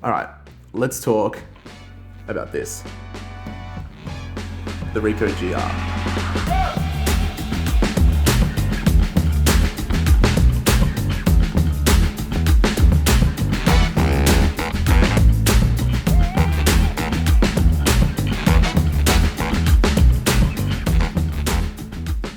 All right, let's talk about this. The Ricoh GR.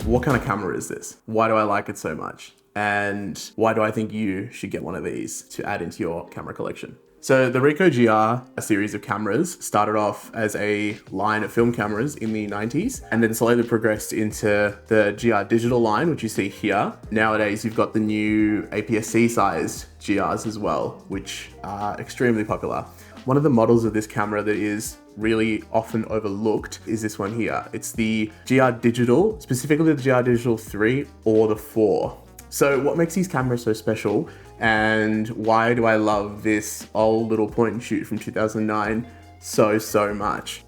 What kind of camera is this? Why do I like it so much? And why do I think you should get one of these to add into your camera collection? So the Ricoh GR, a series of cameras, started off as a line of film cameras in the 90s and then slowly progressed into the GR digital line, which you see here. Nowadays, you've got the new APS-C sized GRs as well, which are extremely popular. One of the models of this camera that is really often overlooked is this one here. It's the GR Digital, specifically the GR Digital 3 or the 4. So what makes these cameras so special, and why do I love this old little point and shoot from 2009 so much?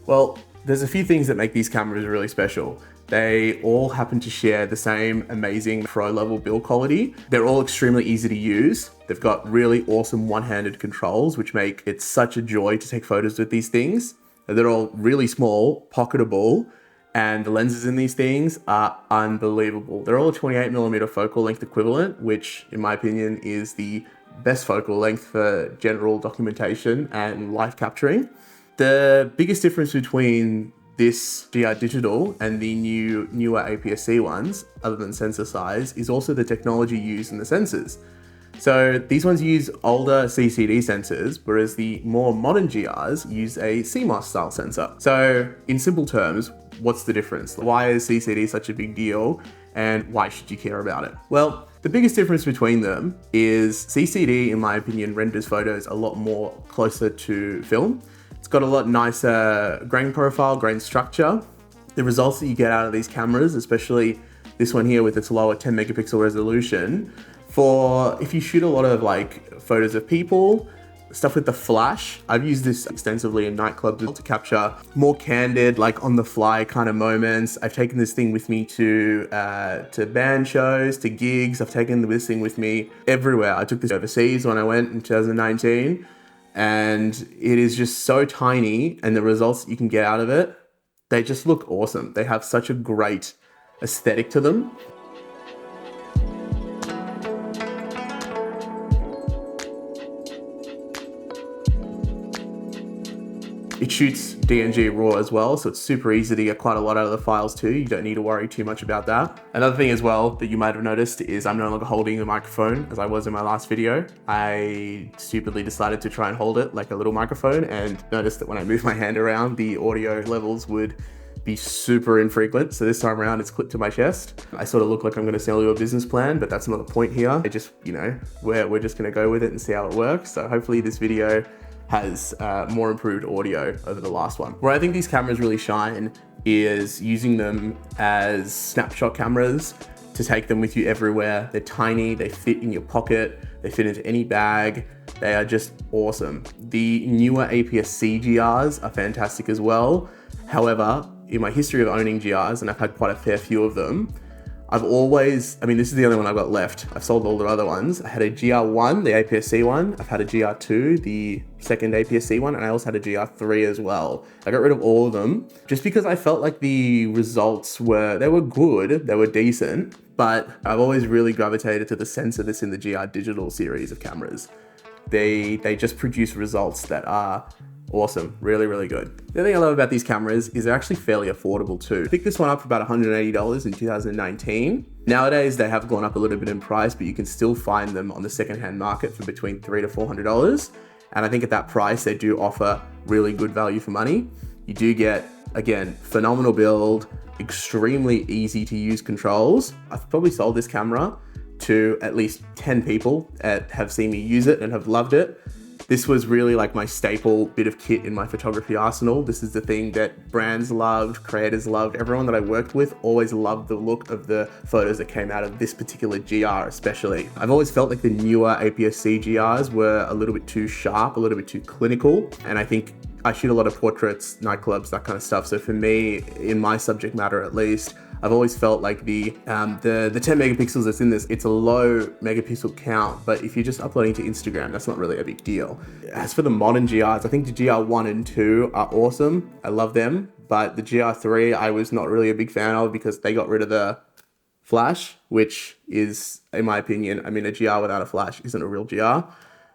Well, there's a few things that make these cameras really special. They all happen to share the same amazing pro level build quality. They're all extremely easy to use. They've got really awesome one-handed controls, which make it such a joy to take photos with these things. They're all really small, pocketable, and the lenses in these things are unbelievable. They're all a 28mm focal length equivalent, which in my opinion is the best focal length for general documentation and live capturing. The biggest difference between this GR Digital and the newer APS-C ones, other than sensor size, is also the technology used in the sensors. So these ones use older CCD sensors, whereas the more modern GRs use a CMOS style sensor. So in simple terms, what's the difference? Why is CCD such a big deal, and why should you care about it? Well, the biggest difference between them is CCD, in my opinion, renders photos a lot more closer to film. It's got a lot nicer grain profile, grain structure. The results that you get out of these cameras, especially this one here with its lower 10 megapixel resolution, for if you shoot a lot of like photos of people, stuff with the flash. I've used this extensively in nightclubs to capture more candid, like on the fly kind of moments. I've taken this thing with me to band shows, to gigs. I've taken this thing with me everywhere. I took this overseas when I went in 2019. And it is just so tiny, and the results that you can get out of it, they just look awesome. They have such a great aesthetic to them. It shoots DNG RAW as well, so it's super easy to get quite a lot out of the files too. You don't need to worry too much about that. Another thing as well that you might have noticed is I'm no longer holding the microphone as I was in my last video. I stupidly decided to try and hold it like a little microphone and noticed that when I moved my hand around, the audio levels would be super infrequent. So this time around, it's clipped to my chest. I sort of look like I'm gonna sell you a business plan, but that's not the point here. I just, we're just gonna go with it and see how it works. So hopefully this video has more improved audio over the last one. Where I think these cameras really shine is using them as snapshot cameras to take them with you everywhere. They're tiny, they fit in your pocket, they fit into any bag. They are just awesome. The newer APS-C GRs are fantastic as well. However, in my history of owning GRs, and I've had quite a fair few of them, I've always, this is the only one I've got left. I've sold all the other ones. I had a GR1, the APS-C one. I've had a GR2, the second APS-C one, and I also had a GR3 as well. I got rid of all of them just because I felt like the results were good, they were decent, but I've always really gravitated to the sensor that's in the GR Digital series of cameras. They just produce results that are awesome, really good. The other thing I love about these cameras is they're actually fairly affordable too. I picked this one up for about $180 in 2019. Nowadays they have gone up a little bit in price, but you can still find them on the secondhand market for between $300 to $400. And I think at that price, they do offer really good value for money. You do get, again, phenomenal build, extremely easy to use controls. I've probably sold this camera to at least 10 people that have seen me use it and have loved it. This was really like my staple bit of kit in my photography arsenal. This is the thing that brands loved, creators loved. Everyone that I worked with always loved the look of the photos that came out of this particular GR especially. I've always felt like the newer APS-C GRs were a little bit too sharp, a little bit too clinical. And I think I shoot a lot of portraits, nightclubs, that kind of stuff. So for me, in my subject matter at least, I've always felt like the 10 megapixels that's in this, it's a low megapixel count, but if you're just uploading to Instagram, that's not really a big deal. As for the modern GRs, I think the GR1 and 2 are awesome. I love them, but the GR3 I was not really a big fan of because they got rid of the flash, which is, in my opinion, I mean, a GR without a flash isn't a real GR.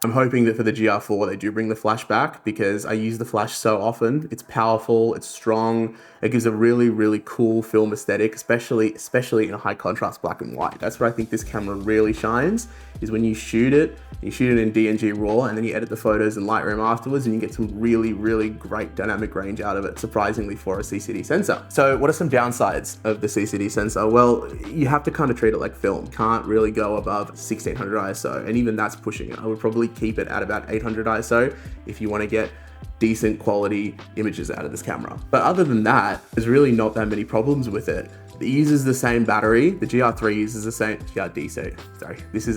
I'm hoping that for the GR4 they do bring the flash back because I use the flash so often. It's powerful, it's strong, it gives a really, really cool film aesthetic, especially in a high contrast black and white. That's where I think this camera really shines, is when you shoot it in DNG RAW and then you edit the photos in Lightroom afterwards and you get some really, really great dynamic range out of it, surprisingly for a CCD sensor. So what are some downsides of the CCD sensor? Well, you have to kind of treat it like film. Can't really go above 1600 ISO, and even that's pushing it. I would probably keep it at about 800 ISO if you want to get decent quality images out of this camera. But other than that, there's really not that many problems with it. It uses the same battery. The GR3 uses the same, GRDC, sorry. This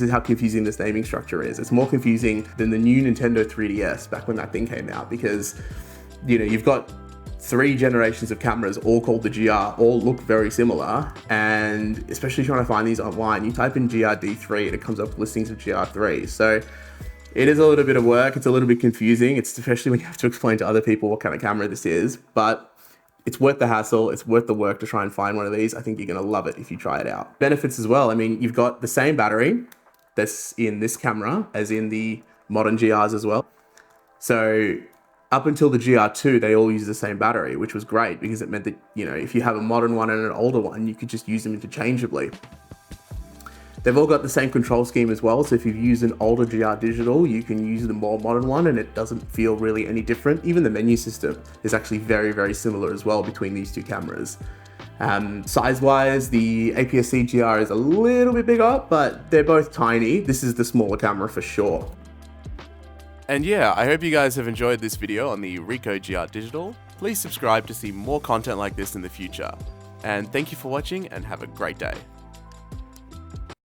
is how confusing this naming structure is. It's more confusing than the new Nintendo 3DS back when that thing came out, because, you know, you've got 3 generations of cameras all called the GR, all look very similar, and especially trying to find these online, you type in GRD3 and it comes up with listings of GR3. So it is a little bit of work, it's a little bit confusing, it's especially when you have to explain to other people what kind of camera this is, but it's worth the hassle, it's worth the work to try and find one of these. I think you're gonna love it if you try it out. Benefits as well, I mean, you've got the same battery that's in this camera as in the modern GRs as well. So up until the GR2, they all use the same battery, which was great because it meant that, you know, if you have a modern one and an older one, you could just use them interchangeably. They've all got the same control scheme as well, so if you've used an older GR digital, you can use the more modern one and it doesn't feel really any different. Even the menu system is actually very, very similar as well between these two cameras. Size-wise, the APS-C GR is a little bit bigger, but they're both tiny. This is the smaller camera for sure. And yeah, I hope you guys have enjoyed this video on the Ricoh GR Digital. Please subscribe to see more content like this in the future. And thank you for watching and have a great day.